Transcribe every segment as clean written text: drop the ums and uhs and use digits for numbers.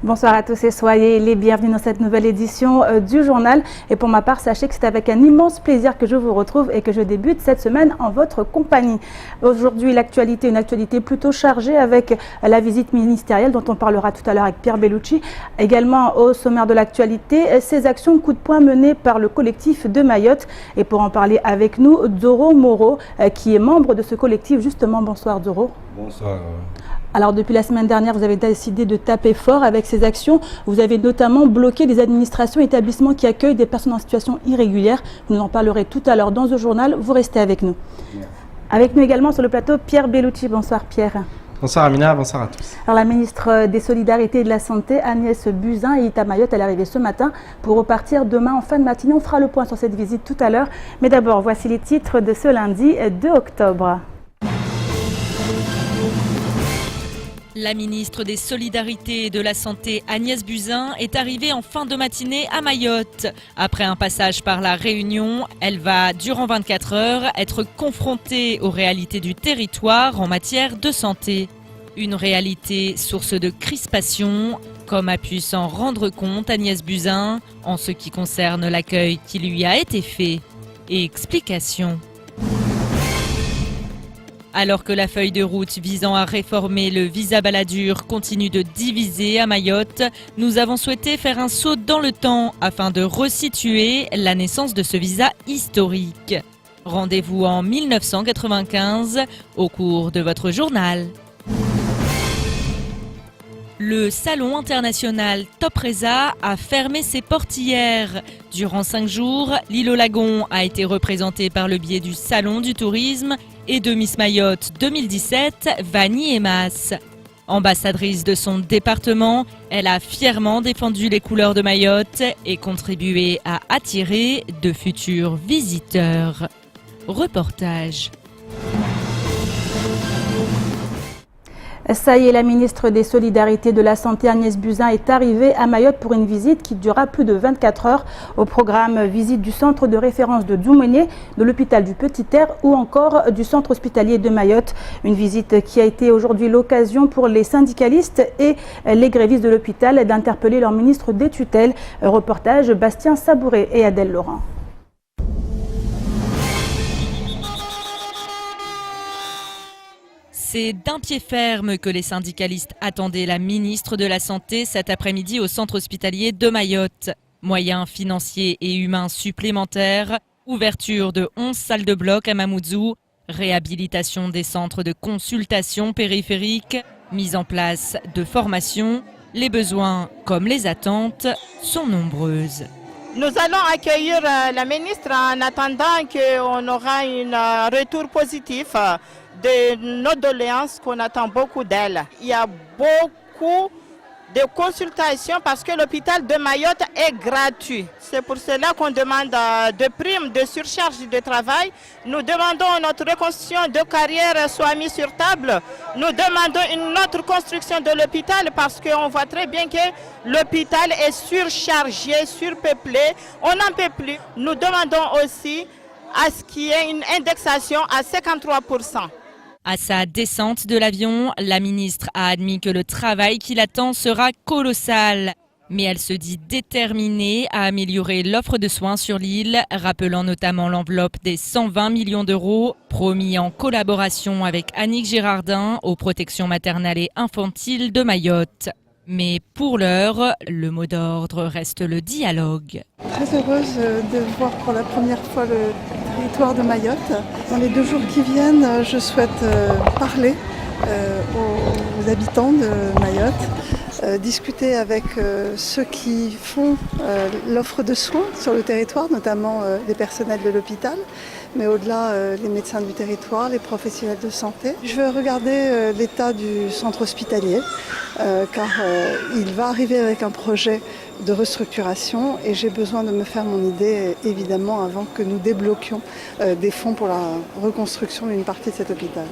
Bonsoir à tous et soyez les bienvenus dans cette nouvelle édition du journal. Et pour ma part, sachez que c'est avec un immense plaisir que je vous retrouve et que je débute cette semaine en votre compagnie. Aujourd'hui, l'actualité, une actualité plutôt chargée avec la visite ministérielle dont on parlera tout à l'heure avec Pierre Bellucci. Également au sommaire de l'actualité, ces actions coup de poing menées par le collectif de Mayotte. Et pour en parler avec nous, Doro Moreau, qui est membre de ce collectif justement. Bonsoir Doro. Bonsoir. Alors depuis la semaine dernière, vous avez décidé de taper fort avec ces actions. Vous avez notamment bloqué des administrations et établissements qui accueillent des personnes en situation irrégulière. Vous nous en parlerez tout à l'heure dans ce journal. Vous restez avec nous. Merci. Avec nous également sur le plateau, Pierre Bellucci. Bonsoir Pierre. Bonsoir Amina, bonsoir à tous. Alors la ministre des Solidarités et de la Santé, Agnès Buzyn, est à Mayotte. Elle est arrivée ce matin pour repartir demain en fin de matinée. On fera le point sur cette visite tout à l'heure. Mais d'abord, voici les titres de ce lundi 2 octobre. La ministre des Solidarités et de la Santé, Agnès Buzyn, est arrivée en fin de matinée à Mayotte. Après un passage par la Réunion, elle va, durant 24 heures, être confrontée aux réalités du territoire en matière de santé. Une réalité source de crispation, comme a pu s'en rendre compte Agnès Buzyn, en ce qui concerne l'accueil qui lui a été fait. Et explication. Alors que la feuille de route visant à réformer le visa Balladur continue de diviser à Mayotte, nous avons souhaité faire un saut dans le temps afin de resituer la naissance de ce visa historique. Rendez-vous en 1995 au cours de votre journal. Le Salon international Topresa a fermé ses portes hier. Durant 5 jours, l'île aux Lagons a été représentée par le biais du Salon du tourisme et de Miss Mayotte 2017, Vanny Emas. Ambassadrice de son département, elle a fièrement défendu les couleurs de Mayotte et contribué à attirer de futurs visiteurs. Reportage. Ça y est, la ministre des Solidarités et de la Santé, Agnès Buzyn, est arrivée à Mayotte pour une visite qui durera plus de 24 heures. Au programme, visite du centre de référence de Djoumenier, de l'hôpital du Petit-Air ou encore du centre hospitalier de Mayotte. Une visite qui a été aujourd'hui l'occasion pour les syndicalistes et les grévistes de l'hôpital d'interpeller leur ministre des tutelles. Reportage Bastien Sabouré et Adèle Laurent. C'est d'un pied ferme que les syndicalistes attendaient la ministre de la Santé cet après-midi au centre hospitalier de Mayotte. Moyens financiers et humains supplémentaires, ouverture de 11 salles de bloc à Mamoudzou, réhabilitation des centres de consultation périphériques, mise en place de formations. Les besoins comme les attentes sont nombreuses. Nous allons accueillir la ministre en attendant qu'on aura un retour positif de nos doléances qu'on attend beaucoup d'elle. Il y a beaucoup de consultations parce que l'hôpital de Mayotte est gratuit. C'est pour cela qu'on demande de primes de surcharge de travail. Nous demandons notre reconstruction de carrière soit mise sur table. Nous demandons une autre construction de l'hôpital parce qu'on voit très bien que l'hôpital est surchargé, surpeuplé. On n'en peut plus. Nous demandons aussi à ce qu'il y ait une indexation à 53%. À sa descente de l'avion, la ministre a admis que le travail qui l'attend sera colossal. Mais elle se dit déterminée à améliorer l'offre de soins sur l'île, rappelant notamment l'enveloppe des 120 millions d'euros promis en collaboration avec Annick Girardin aux protections maternelles et infantiles de Mayotte. Mais pour l'heure, le mot d'ordre reste le dialogue. Très heureuse de voir pour la première fois le territoire de Mayotte. Dans les 2 jours qui viennent, je souhaite parler aux habitants de Mayotte, discuter avec ceux qui font l'offre de soins sur le territoire, notamment les personnels de l'hôpital, mais au-delà les médecins du territoire, les professionnels de santé. Je veux regarder l'état du centre hospitalier, car il va arriver avec un projet de restructuration et j'ai besoin de me faire mon idée évidemment avant que nous débloquions des fonds pour la reconstruction d'une partie de cet hôpital.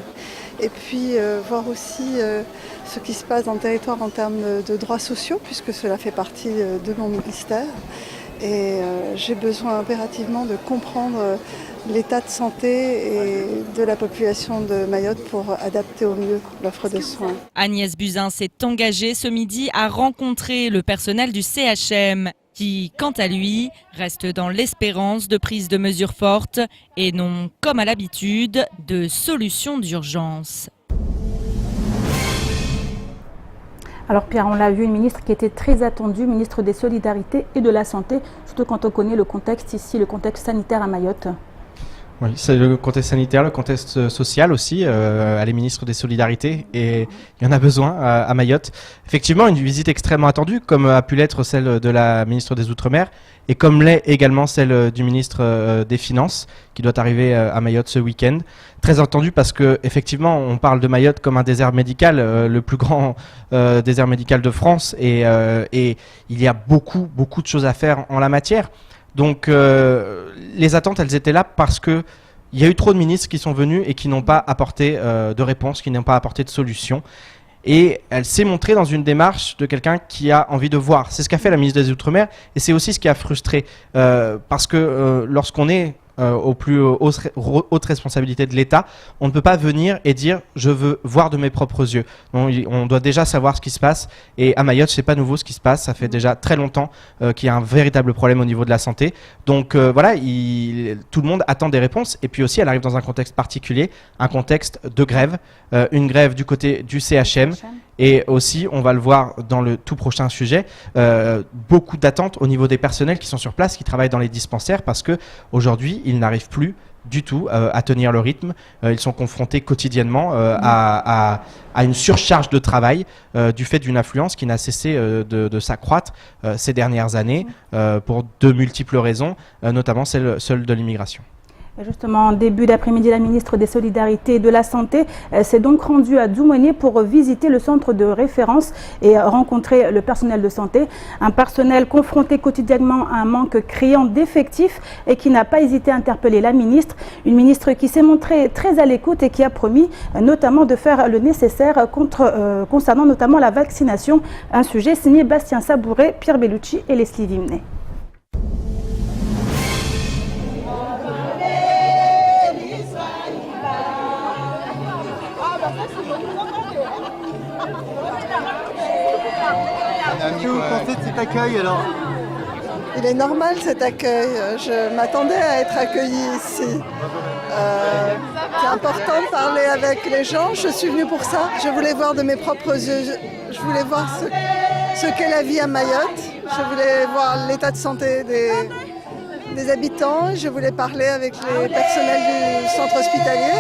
Et puis voir aussi ce qui se passe dans le territoire en termes de droits sociaux puisque cela fait partie de mon ministère et j'ai besoin impérativement de comprendre l'état de santé et de la population de Mayotte pour adapter au mieux l'offre de soins. Agnès Buzyn s'est engagée ce midi à rencontrer le personnel du CHM qui, quant à lui, reste dans l'espérance de prise de mesures fortes et non, comme à l'habitude, de solutions d'urgence. Alors Pierre, on l'a vu, une ministre qui était très attendue, ministre des Solidarités et de la Santé, surtout quand on connaît le contexte ici, le contexte sanitaire à Mayotte. Oui, c'est le contexte sanitaire, le contexte social aussi. Elle est ministre des Solidarités et il y en a besoin à Mayotte. Effectivement, une visite extrêmement attendue, comme a pu l'être celle de la ministre des Outre-mer et comme l'est également celle du ministre des Finances, qui doit arriver à Mayotte ce week-end. Très attendue parce que effectivement, on parle de Mayotte comme un désert médical, le plus grand désert médical de France, et il y a beaucoup de choses à faire en la matière. Donc les attentes, elles étaient là parce que il y a eu trop de ministres qui sont venus et qui n'ont pas apporté de réponse, qui n'ont pas apporté de solution. Et elle s'est montrée dans une démarche de quelqu'un qui a envie de voir. C'est ce qu'a fait la ministre des Outre-mer et c'est aussi ce qui a frustré. Parce que lorsqu'on est aux plus hautes responsabilités de l'État, on ne peut pas venir et dire « je veux voir de mes propres yeux ». On doit déjà savoir ce qui se passe et à Mayotte, c'est pas nouveau ce qui se passe, ça fait déjà très longtemps qu'il y a un véritable problème au niveau de la santé. Donc voilà, tout le monde attend des réponses et puis aussi elle arrive dans un contexte particulier, un contexte de grève, une grève du côté du CHM. Et aussi, on va le voir dans le tout prochain sujet, beaucoup d'attentes au niveau des personnels qui sont sur place, qui travaillent dans les dispensaires, parce qu'aujourd'hui, ils n'arrivent plus du tout à tenir le rythme. Ils sont confrontés quotidiennement à une surcharge de travail du fait d'une affluence qui n'a cessé de s'accroître ces dernières années pour de multiples raisons, notamment celle de l'immigration. Et justement, en début d'après-midi, la ministre des Solidarités et de la Santé s'est donc rendue à Dzoumogné pour visiter le centre de référence et rencontrer le personnel de santé. Un personnel confronté quotidiennement à un manque criant d'effectifs et qui n'a pas hésité à interpeller la ministre. Une ministre qui s'est montrée très à l'écoute et qui a promis notamment de faire le nécessaire concernant notamment la vaccination. Un sujet signé Bastien Sabouret, Pierre Bellucci et Leslie Vimnet. Que vous pensez de cet accueil alors? Il est normal cet accueil, je m'attendais à être accueillie ici. C'est important de parler avec les gens, je suis venue pour ça. Je voulais voir de mes propres yeux, je voulais voir ce qu'est la vie à Mayotte. Je voulais voir l'état de santé des habitants, je voulais parler avec les personnels du centre hospitalier.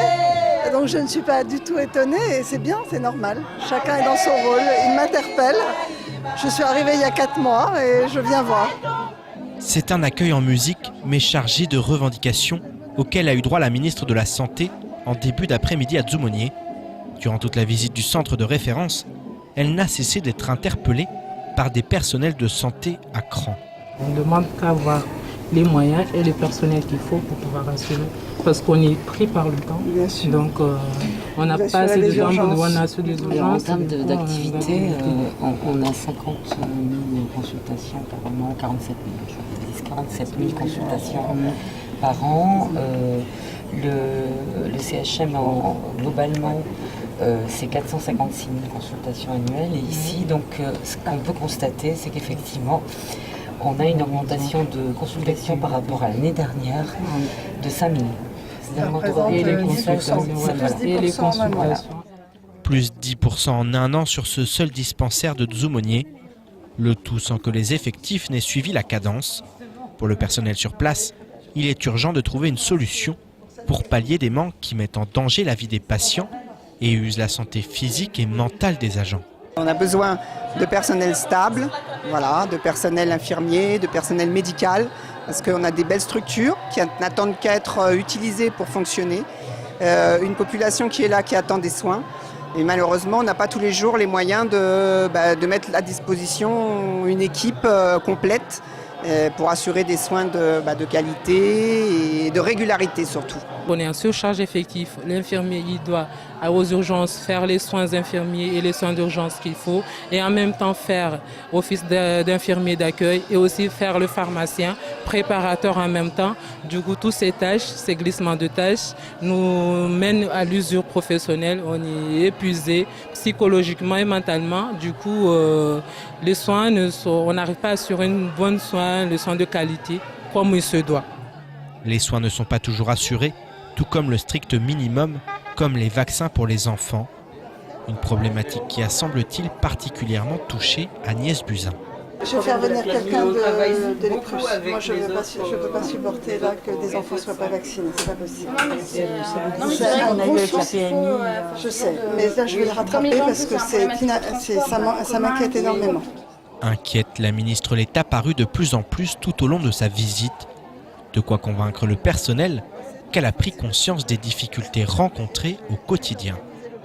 Et donc je ne suis pas du tout étonnée et c'est bien, c'est normal. Chacun est dans son rôle, il m'interpelle. Je suis arrivée il y a 4 mois et je viens voir. C'est un accueil en musique, mais chargé de revendications, auquel a eu droit la ministre de la Santé en début d'après-midi à Dzoumogné. Durant toute la visite du centre de référence, elle n'a cessé d'être interpellée par des personnels de santé à cran. On ne demande qu'à avoir les moyens et le personnel qu'il faut pour pouvoir assurer, parce qu'on est pris par le temps. Bien sûr. Donc on n'a pas assez de temps pour assurer les urgences. En termes d'activité, on a 50 000 consultations par an, 47 000 consultations par an. Le CHM globalement c'est 456 000 consultations annuelles. Et ici, donc, ce qu'on peut constater, c'est qu'effectivement, on a une augmentation de consultations par rapport à l'année dernière de 5 000. Et les consultations. Plus 10% en un an sur ce seul dispensaire de Dzoumogné. Le tout sans que les effectifs n'aient suivi la cadence. Pour le personnel sur place, il est urgent de trouver une solution pour pallier des manques qui mettent en danger la vie des patients et usent la santé physique et mentale des agents. On a besoin de personnel stable, voilà, de personnel infirmier, de personnel médical, parce qu'on a des belles structures qui n'attendent qu'à être utilisées pour fonctionner. Une population qui est là, qui attend des soins. Et malheureusement, on n'a pas tous les jours les moyens de mettre à disposition une équipe complète pour assurer des soins de qualité et de régularité surtout. On est en surcharge effective. L'infirmier, il doit aux urgences faire les soins infirmiers et les soins d'urgence qu'il faut et en même temps faire office d'infirmier d'accueil et aussi faire le pharmacien, préparateur en même temps. Du coup, toutes ces tâches, ces glissements de tâches nous mènent à l'usure professionnelle. On est épuisé psychologiquement et mentalement. Du coup, les soins, on n'arrive pas à assurer une bonne soin, les soins de qualité comme il se doit. Les soins ne sont pas toujours assurés, tout comme le strict minimum, comme les vaccins pour les enfants. Une problématique qui a, semble-t-il, particulièrement touché Agnès Buzyn. Je vais faire venir quelqu'un de l'Éprus. Moi, je ne peux pas supporter là que des enfants ne soient pas vaccinés. C'est pas possible. C'est un gros souci. Je sais, mais là, je vais le rattraper parce que ça m'inquiète énormément. Inquiète, la ministre l'est apparue de plus en plus tout au long de sa visite. De quoi convaincre le personnel qu'elle a pris conscience des difficultés rencontrées au quotidien.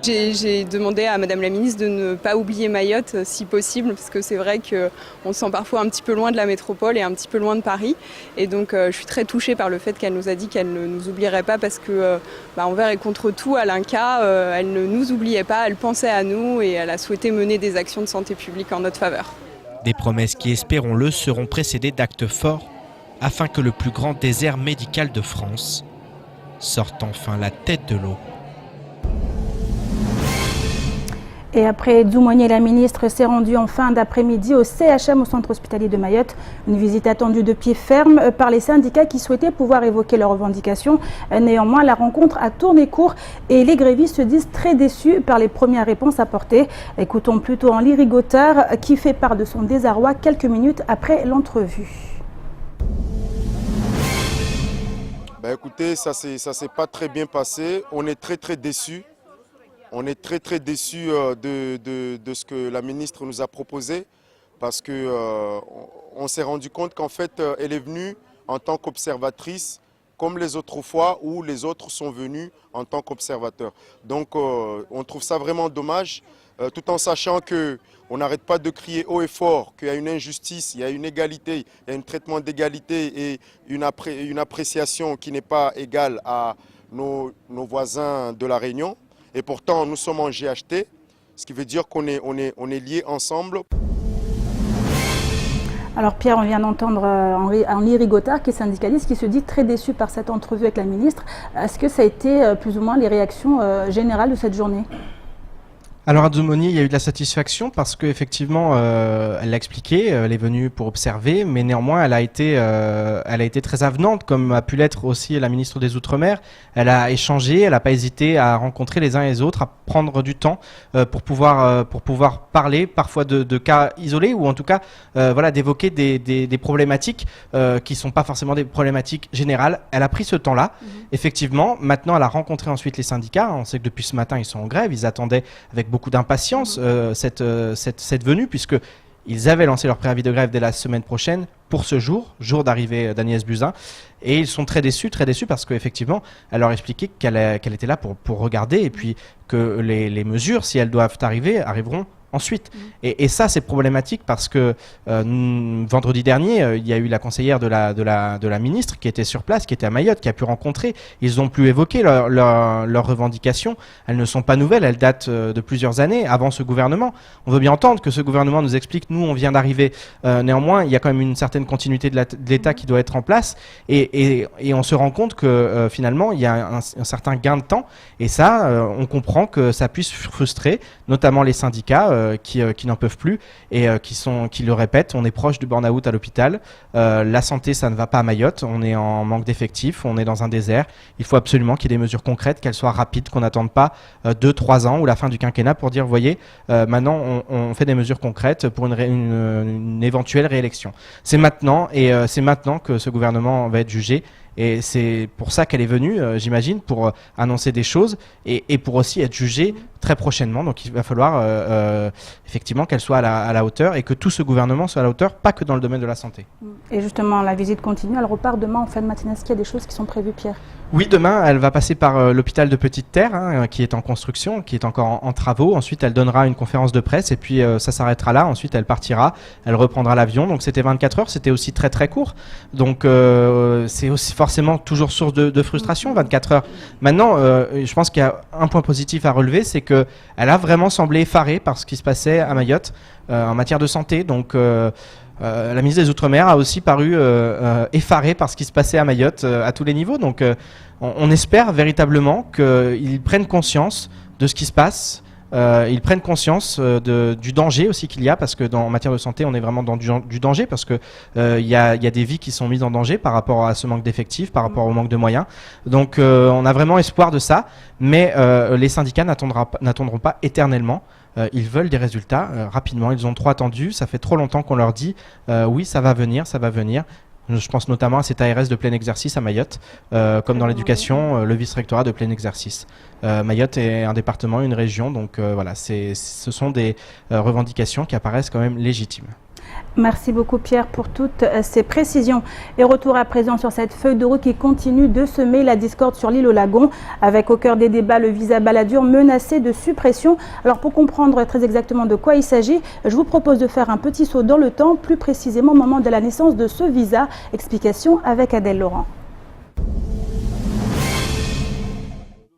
J'ai demandé à Madame la ministre de ne pas oublier Mayotte si possible, parce que c'est vrai qu'on se sent parfois un petit peu loin de la métropole et un petit peu loin de Paris. Et donc je suis très touchée par le fait qu'elle nous a dit qu'elle ne nous oublierait pas, parce que envers et contre tout, à l'INCa, elle ne nous oubliait pas, elle pensait à nous et elle a souhaité mener des actions de santé publique en notre faveur. Des promesses qui, espérons-le, seront précédées d'actes forts afin que le plus grand désert médical de France sorte enfin la tête de l'eau. Et après Dzoumogné, la ministre s'est rendue en fin d'après-midi au CHM, au centre hospitalier de Mayotte. Une visite attendue de pied ferme par les syndicats qui souhaitaient pouvoir évoquer leurs revendications. Néanmoins, la rencontre a tourné court et les grévistes se disent très déçus par les premières réponses apportées. Écoutons plutôt Henri Rigotard qui fait part de son désarroi quelques minutes après l'entrevue. Écoutez, ça s'est pas très bien passé. On est très déçus. On est très déçus de ce que la ministre nous a proposé, parce qu'on s'est rendu compte qu'en fait, elle est venue en tant qu'observatrice, comme les autres fois où les autres sont venus en tant qu'observateurs. Donc on trouve ça vraiment dommage, tout en sachant qu'on n'arrête pas de crier haut et fort qu'il y a une injustice, il y a une égalité, il y a un traitement d'égalité et une appréciation qui n'est pas égale à nos voisins de la Réunion. Et pourtant, nous sommes en GHT, ce qui veut dire qu'on est liés ensemble. Alors Pierre, on vient d'entendre Henri Rigotard, qui est syndicaliste, qui se dit très déçu par cette entrevue avec la ministre. Est-ce que ça a été plus ou moins les réactions générales de cette journée ? Alors à Dzoumogné, il y a eu de la satisfaction parce qu'effectivement, elle l'a expliqué, elle est venue pour observer, mais néanmoins, elle a été très avenante, comme a pu l'être aussi la ministre des Outre-mer. Elle a échangé, elle n'a pas hésité à rencontrer les uns et les autres, à prendre du temps pour pouvoir parler parfois de cas isolés ou en tout cas d'évoquer des problématiques qui ne sont pas forcément des problématiques générales. Elle a pris ce temps-là, effectivement. Maintenant, elle a rencontré ensuite les syndicats. On sait que depuis ce matin, ils sont en grève, ils attendaient avec beaucoup d'impatience cette venue, puisqu'ils avaient lancé leur préavis de grève dès la semaine prochaine pour ce jour d'arrivée d'Agnès Buzyn. Et ils sont très déçus parce qu'effectivement, elle leur expliquait qu'elle était là pour regarder et puis que les mesures, si elles doivent arriver, arriveront ensuite. Et ça, c'est problématique parce que vendredi dernier, il y a eu la conseillère de la ministre qui était sur place, qui était à Mayotte, qui a pu rencontrer. Ils ont pu évoquer leurs revendications. Elles ne sont pas nouvelles, elles datent de plusieurs années avant ce gouvernement. On veut bien entendre que ce gouvernement nous explique, nous, on vient d'arriver. Néanmoins, il y a quand même une certaine continuité de l'État qui doit être en place. Et on se rend compte que finalement, il y a un certain gain de temps. Et ça, on comprend que ça puisse frustrer, notamment les syndicats, qui n'en peuvent plus et qui le répètent. On est proche du burn-out à l'hôpital. La santé, ça ne va pas à Mayotte. On est en manque d'effectifs. On est dans un désert. Il faut absolument qu'il y ait des mesures concrètes, qu'elles soient rapides, qu'on n'attende pas 2-3 ans ou la fin du quinquennat pour dire, vous voyez, maintenant on fait des mesures concrètes pour une éventuelle réélection. C'est maintenant et c'est maintenant que ce gouvernement va être jugé. Et c'est pour ça qu'elle est venue, j'imagine, pour annoncer des choses et pour aussi être jugée très prochainement. Donc il va falloir effectivement qu'elle soit à la hauteur et que tout ce gouvernement soit à la hauteur, pas que dans le domaine de la santé. Et justement, la visite continue, elle repart demain en fin de matinée. Est-ce qu'il y a des choses qui sont prévues, Pierre ? Oui, demain, elle va passer par l'hôpital de Petite-Terre, hein, qui est en construction, qui est encore en travaux. Ensuite, elle donnera une conférence de presse et puis ça s'arrêtera là. Ensuite, elle partira, elle reprendra l'avion. Donc, c'était 24 heures, c'était aussi très très court. Donc, c'est aussi forcément toujours source de frustration, 24 heures. Maintenant, je pense qu'il y a un point positif à relever, c'est qu'elle a vraiment semblé effarée par ce qui se passait à Mayotte en matière de santé. Donc, la ministre des Outre-mer a aussi paru effarée par ce qui se passait à Mayotte à tous les niveaux. Donc on espère véritablement qu'ils prennent conscience de ce qui se passe. Ils prennent conscience du danger aussi qu'il y a, parce que en matière de santé, on est vraiment dans du danger, parce que il y a des vies qui sont mises en danger par rapport à ce manque d'effectifs, par rapport au manque de moyens. Donc on a vraiment espoir de ça, mais les syndicats n'attendront pas éternellement. Ils veulent des résultats rapidement, ils ont trop attendu, ça fait trop longtemps qu'on leur dit oui, ça va venir, ça va venir. Je pense notamment à cet ARS de plein exercice à Mayotte, comme dans l'éducation, le vice-rectorat de plein exercice. Mayotte est un département, une région, donc voilà, ce sont des revendications qui apparaissent quand même légitimes. Merci beaucoup Pierre pour toutes ces précisions. Et retour à présent sur cette feuille de route qui continue de semer la discorde sur l'île aux Lagons, avec au cœur des débats le visa Balladur menacé de suppression. Alors pour comprendre très exactement de quoi il s'agit, je vous propose de faire un petit saut dans le temps, plus précisément au moment de la naissance de ce visa. Explication avec Adèle Laurent.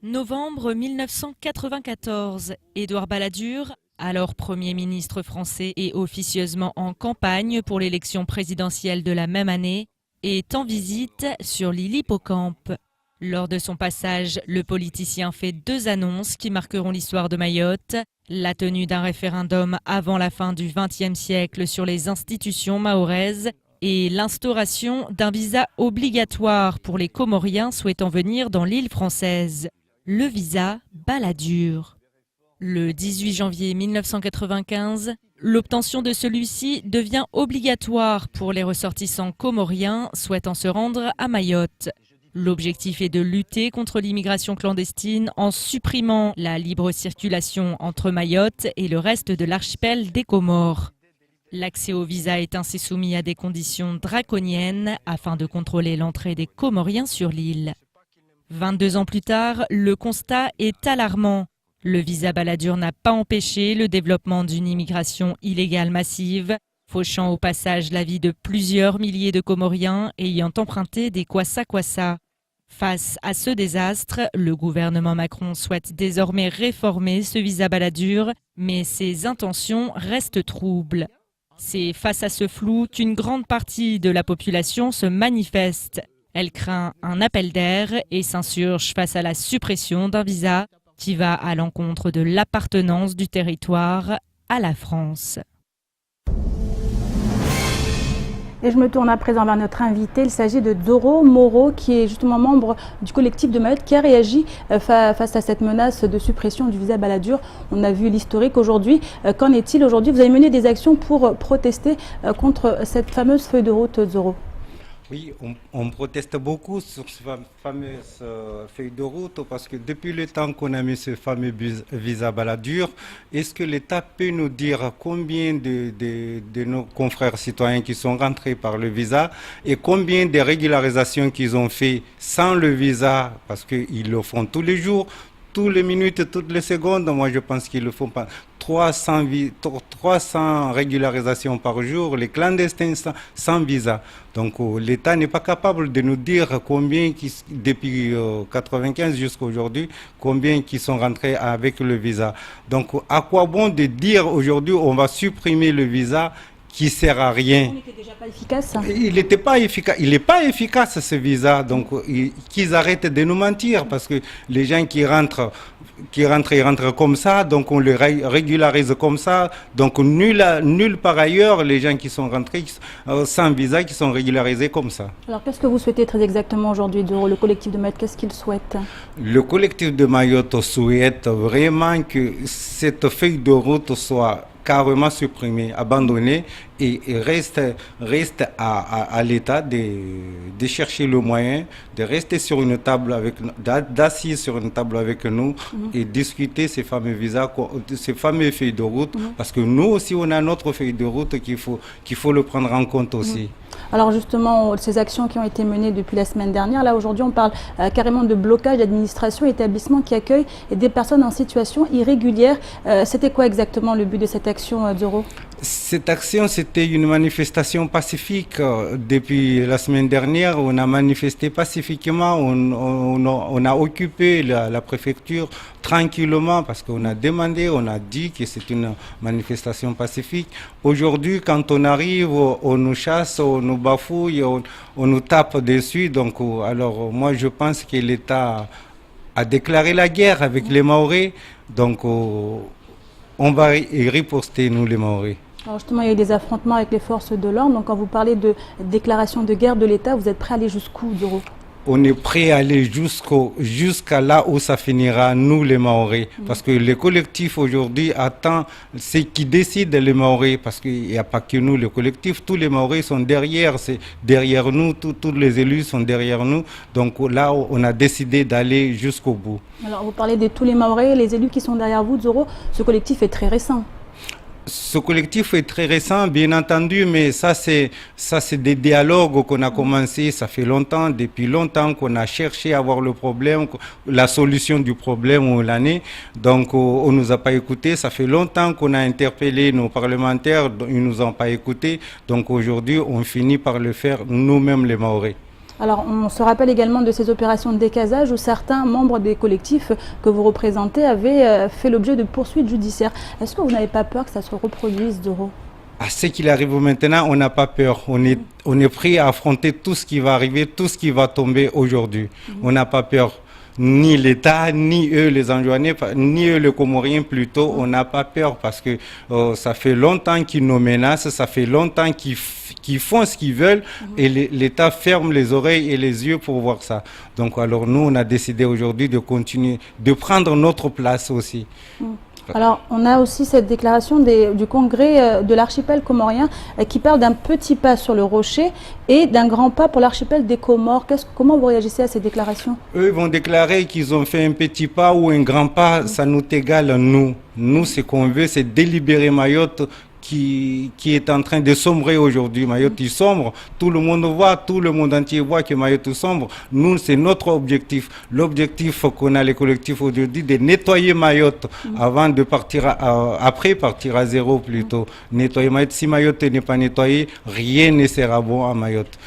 Novembre 1994, Édouard Balladur, alors Premier ministre français et officieusement en campagne pour l'élection présidentielle de la même année, est en visite sur l'île Hippocampe. Lors de son passage, le politicien fait 2 annonces qui marqueront l'histoire de Mayotte. La tenue d'un référendum avant la fin du XXe siècle sur les institutions mahoraises et l'instauration d'un visa obligatoire pour les Comoriens souhaitant venir dans l'île française. Le visa Balladur. Le 18 janvier 1995, l'obtention de celui-ci devient obligatoire pour les ressortissants comoriens souhaitant se rendre à Mayotte. L'objectif est de lutter contre l'immigration clandestine en supprimant la libre circulation entre Mayotte et le reste de l'archipel des Comores. L'accès au visa est ainsi soumis à des conditions draconiennes afin de contrôler l'entrée des Comoriens sur l'île. 22 ans plus tard, le constat est alarmant. Le visa Balladur n'a pas empêché le développement d'une immigration illégale massive, fauchant au passage la vie de plusieurs milliers de Comoriens ayant emprunté des kwassa-kwassa. Face à ce désastre, le gouvernement Macron souhaite désormais réformer ce visa Balladur, mais ses intentions restent troubles. C'est face à ce flou qu'une grande partie de la population se manifeste. Elle craint un appel d'air et s'insurge face à la suppression d'un visa qui va à l'encontre de l'appartenance du territoire à la France. Et je me tourne à présent vers notre invité. Il s'agit de Doro Moro, qui est justement membre du collectif de Mayotte, qui a réagi face à cette menace de suppression du visa Balladur. On a vu l'historique aujourd'hui. Qu'en est-il aujourd'hui? Vous avez mené des actions pour protester contre cette fameuse feuille de route, Doro. Oui, on proteste beaucoup sur cette fameuse feuille de route parce que depuis le temps qu'on a mis ce fameux visa Balladur, est-ce que l'État peut nous dire combien de nos confrères citoyens qui sont rentrés par le visa et combien de régularisations qu'ils ont fait sans le visa, parce qu'ils le font tous les jours, toutes les minutes, toutes les secondes. Moi, je pense qu'ils le font pas. 300 régularisations par jour, les clandestins sans visa. Donc l'État n'est pas capable de nous dire combien, depuis 1995 jusqu'à aujourd'hui, combien qui sont rentrés avec le visa. Donc à quoi bon de dire aujourd'hui on va supprimer le visa qui sert à rien? Il n'était déjà pas efficace. Il n'était pas efficace. Il n'est pas efficace ce visa. Donc qu'ils arrêtent de nous mentir, parce que les gens qui rentrent, ils rentrent comme ça, donc on les régularise comme ça. Donc nul par ailleurs les gens qui sont rentrés sans visa, qui sont régularisés comme ça. Alors qu'est-ce que vous souhaitez très exactement aujourd'hui, le collectif de Mayotte? Qu'est-ce qu'il souhaite? Le collectif de Mayotte souhaite vraiment que cette feuille de route soit carrément supprimée, abandonnée, Et reste à l'État de chercher le moyen de rester sur une table d'assis sur une table avec nous et discuter ces fameux visas, ces fameux feuilles de route, parce que nous aussi on a notre feuille de route qu'il faut le prendre en compte aussi. Alors justement, ces actions qui ont été menées depuis la semaine dernière, là aujourd'hui on parle carrément de blocage d'administration et établissements qui accueillent des personnes en situation irrégulière. C'était quoi exactement le but de cette action, Dzoro? Cette action, c'était une manifestation pacifique. Depuis la semaine dernière, on a manifesté pacifiquement, on a occupé la préfecture tranquillement parce qu'on a demandé, on a dit que c'est une manifestation pacifique. Aujourd'hui, quand on arrive, on nous chasse, on nous bafouille, on nous tape dessus. Donc, alors moi, je pense que l'État a déclaré la guerre avec les Mahorais. Donc, on va y riposter, nous, les Mahorais. Alors justement, il y a eu des affrontements avec les forces de l'ordre. Donc quand vous parlez de déclaration de guerre de l'État, vous êtes prêt à aller jusqu'où, Dzoro? On est prêt à aller jusqu'à là où ça finira, nous les Mahorais. Parce que le collectif aujourd'hui attend ce qui décide les Mahorais. Parce qu'il n'y a pas que nous, le collectif, tous les Mahorais sont derrière. C'est derrière nous, tous les élus sont derrière nous. Donc là, on a décidé d'aller jusqu'au bout. Alors vous parlez de tous les Mahorais, les élus qui sont derrière vous, Dzoro. Ce collectif est très récent. Ce collectif est très récent, bien entendu, mais ça c'est des dialogues qu'on a commencé, ça fait longtemps, depuis longtemps qu'on a cherché à voir le problème, la solution du problème où l'année. Donc on nous a pas écoutés, ça fait longtemps qu'on a interpellé nos parlementaires, ils nous ont pas écoutés. Donc aujourd'hui, on finit par le faire nous-mêmes les Mahorais. Alors, on se rappelle également de ces opérations de décasage où certains membres des collectifs que vous représentez avaient fait l'objet de poursuites judiciaires. Est-ce que vous n'avez pas peur que ça se reproduise, Dzoro? À ce qu'il arrive maintenant, on n'a pas peur. On est prêt à affronter tout ce qui va arriver, tout ce qui va tomber aujourd'hui. On n'a pas peur. Ni l'État, ni eux les Anjouanais, ni eux les Comoriens plutôt, on n'a pas peur parce que ça fait longtemps qu'ils nous menacent, ça fait longtemps qu'ils font ce qu'ils veulent et l'État ferme les oreilles et les yeux pour voir ça. Donc alors nous, on a décidé aujourd'hui de continuer, de prendre notre place aussi. Alors, on a aussi cette déclaration du congrès de l'archipel comorien qui parle d'un petit pas sur le rocher et d'un grand pas pour l'archipel des Comores. Comment vous réagissez à ces déclarations? Eux vont déclarer qu'ils ont fait un petit pas ou un grand pas, ça nous égale nous. Nous, ce qu'on veut, c'est délibérer Mayotte qui est en train de sombrer aujourd'hui. Mayotte, il sombre. Tout le monde voit, tout le monde entier voit que Mayotte sombre. Nous, c'est notre objectif. L'objectif qu'on a les collectifs aujourd'hui, de nettoyer Mayotte avant de partir, après partir à zéro plutôt. Nettoyer Mayotte. Si Mayotte n'est pas nettoyée, rien ne sera bon à Mayotte.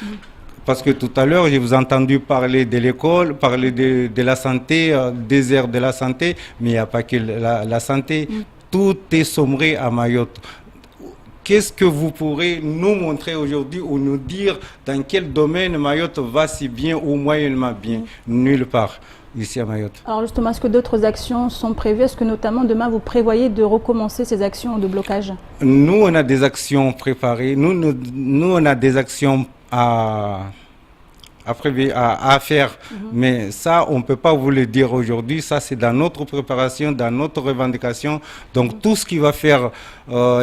Parce que tout à l'heure, j'ai vous entendu parler de l'école, parler de la santé, des aires de la santé, mais il n'y a pas que la santé. Tout est sombré à Mayotte. Qu'est-ce que vous pourrez nous montrer aujourd'hui ou nous dire dans quel domaine Mayotte va si bien ou moyennement bien? Nulle part ici à Mayotte. Alors justement, est-ce que d'autres actions sont prévues? Est-ce que notamment demain vous prévoyez de recommencer ces actions de blocage? Nous, on a des actions préparées. Nous on a des actions à faire, mais ça, on ne peut pas vous le dire aujourd'hui. Ça, c'est dans notre préparation, dans notre revendication. Donc, tout ce qui va faire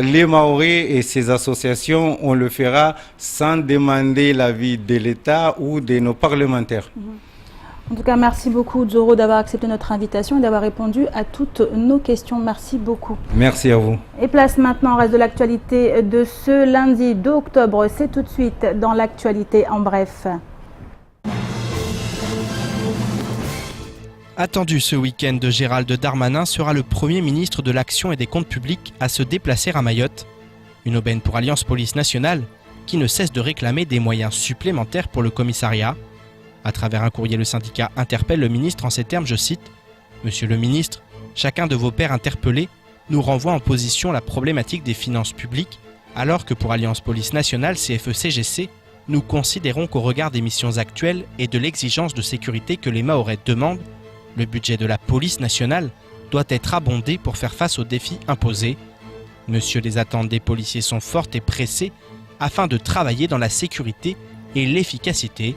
les Mahorais et ces associations, on le fera sans demander l'avis de l'État ou de nos parlementaires. En tout cas, merci beaucoup, Dzoro, d'avoir accepté notre invitation et d'avoir répondu à toutes nos questions. Merci beaucoup. Merci à vous. Et place maintenant au reste de l'actualité de ce lundi 2 octobre. C'est tout de suite dans l'actualité en bref. Attendu ce week-end, Gérald Darmanin sera le Premier ministre de l'Action et des Comptes Publics à se déplacer à Mayotte. Une aubaine pour Alliance Police Nationale qui ne cesse de réclamer des moyens supplémentaires pour le commissariat. À travers un courrier, le syndicat interpelle le ministre en ces termes, je cite « Monsieur le ministre, chacun de vos pairs interpellés nous renvoie en position la problématique des finances publiques, alors que pour Alliance Police Nationale, CFE-CGC, nous considérons qu'au regard des missions actuelles et de l'exigence de sécurité que les Mahorais demandent, le budget de la police nationale doit être abondé pour faire face aux défis imposés. Monsieur, les attentes des policiers sont fortes et pressées afin de travailler dans la sécurité et l'efficacité.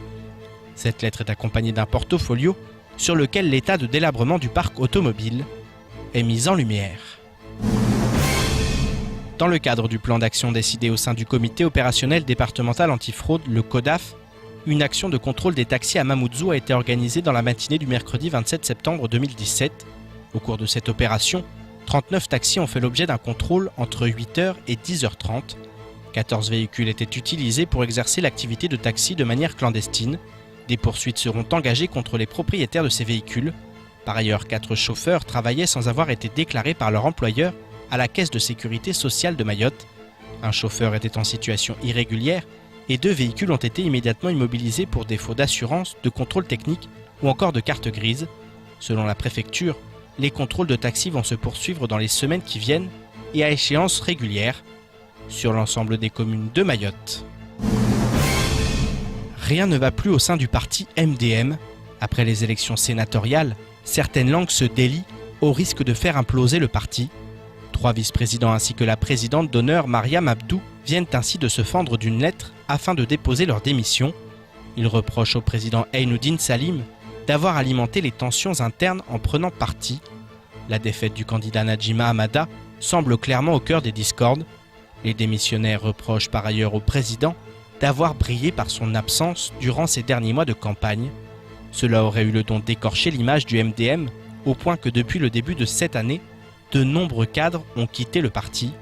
Cette lettre est accompagnée d'un portfolio sur lequel l'état de délabrement du parc automobile est mis en lumière. Dans le cadre du plan d'action décidé au sein du comité opérationnel départemental antifraude, le CODAF, une action de contrôle des taxis à Mamoudzou a été organisée dans la matinée du mercredi 27 septembre 2017. Au cours de cette opération, 39 taxis ont fait l'objet d'un contrôle entre 8h et 10h30. 14 véhicules étaient utilisés pour exercer l'activité de taxi de manière clandestine. Des poursuites seront engagées contre les propriétaires de ces véhicules. Par ailleurs, 4 chauffeurs travaillaient sans avoir été déclarés par leur employeur à la Caisse de sécurité sociale de Mayotte. Un chauffeur était en situation irrégulière et 2 véhicules ont été immédiatement immobilisés pour défaut d'assurance, de contrôle technique ou encore de carte grise. Selon la préfecture, les contrôles de taxi vont se poursuivre dans les semaines qui viennent et à échéance régulière sur l'ensemble des communes de Mayotte. Rien ne va plus au sein du parti MDM. Après les élections sénatoriales, certaines langues se délient au risque de faire imploser le parti. 3 vice-présidents ainsi que la présidente d'honneur Mariam Abdou viennent ainsi de se fendre d'une lettre afin de déposer leur démission. Ils reprochent au président Eynoudine Salim d'avoir alimenté les tensions internes en prenant parti. La défaite du candidat Najima Hamada semble clairement au cœur des discordes. Les démissionnaires reprochent par ailleurs au président d'avoir brillé par son absence durant ces derniers mois de campagne. Cela aurait eu le don d'écorcher l'image du MDM, au point que depuis le début de cette année, de nombreux cadres ont quitté le parti.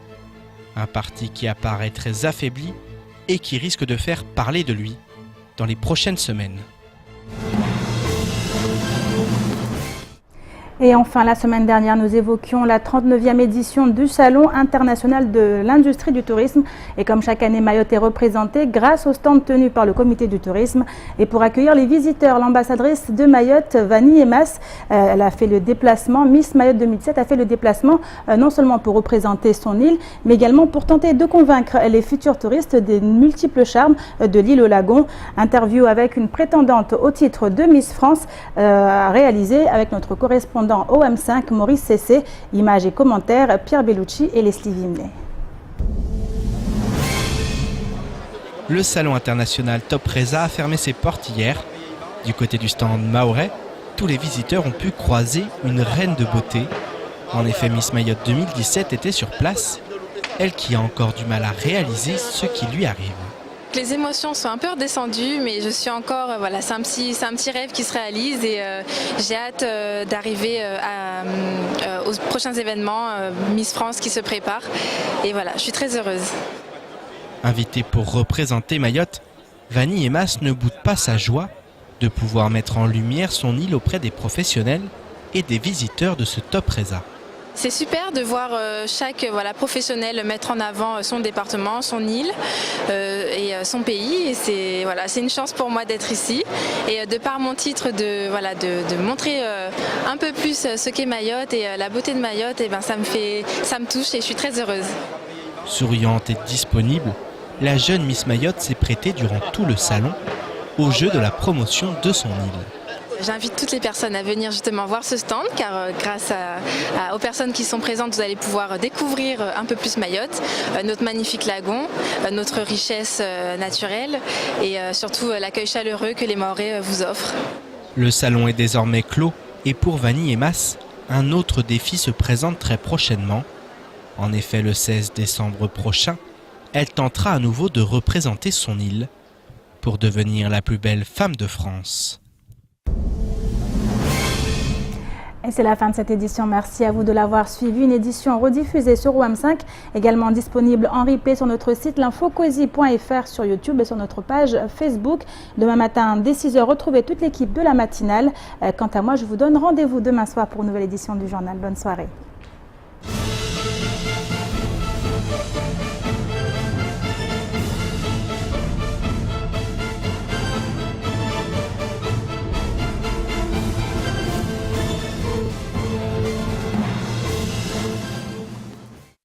Un parti qui apparaît très affaibli et qui risque de faire parler de lui dans les prochaines semaines. Et enfin, la semaine dernière, nous évoquions la 39e édition du Salon international de l'industrie du tourisme. Et comme chaque année, Mayotte est représentée grâce au stand tenu par le comité du tourisme. Et pour accueillir les visiteurs, l'ambassadrice de Mayotte, Vanny Emas, elle a fait le déplacement, Miss Mayotte 2007 a fait le déplacement non seulement pour représenter son île, mais également pour tenter de convaincre les futurs touristes des multiples charmes de l'île au lagon. Interview avec une prétendante au titre de Miss France réalisée avec notre correspondant OM5, Maurice Cessé, images et commentaires, Pierre Bellucci et Leslie Vimley. Le salon international Top Reza a fermé ses portes hier. Du côté du stand mahorais, tous les visiteurs ont pu croiser une reine de beauté. En effet, Miss Mayotte 2017 était sur place, elle qui a encore du mal à réaliser ce qui lui arrive. Les émotions sont un peu redescendues, mais je suis encore, voilà, c'est un petit rêve qui se réalise et j'ai hâte d'arriver aux prochains événements Miss France qui se préparent. Et voilà, je suis très heureuse. Invitée pour représenter Mayotte, Vanny Emas ne boude pas sa joie de pouvoir mettre en lumière son île auprès des professionnels et des visiteurs de ce Top Reza. C'est super de voir chaque professionnel mettre en avant son département, son île et son pays. Et c'est une chance pour moi d'être ici et de par mon titre de montrer un peu plus ce qu'est Mayotte et la beauté de Mayotte. Et ça me touche et je suis très heureuse. Souriante et disponible, la jeune Miss Mayotte s'est prêtée durant tout le salon au jeu de la promotion de son île. J'invite toutes les personnes à venir justement voir ce stand car grâce aux personnes qui sont présentes, vous allez pouvoir découvrir un peu plus Mayotte, notre magnifique lagon, notre richesse naturelle et surtout l'accueil chaleureux que les Mahorais vous offrent. Le salon est désormais clos et pour Vanny Emas, un autre défi se présente très prochainement. En effet, le 16 décembre prochain, elle tentera à nouveau de représenter son île pour devenir la plus belle femme de France. Et c'est la fin de cette édition. Merci à vous de l'avoir suivi. Une édition rediffusée sur OM5, également disponible en replay sur notre site l'infocosi.fr, sur YouTube et sur notre page Facebook. Demain matin, dès 6h, retrouvez toute l'équipe de la matinale. Quant à moi, je vous donne rendez-vous demain soir pour une nouvelle édition du journal. Bonne soirée.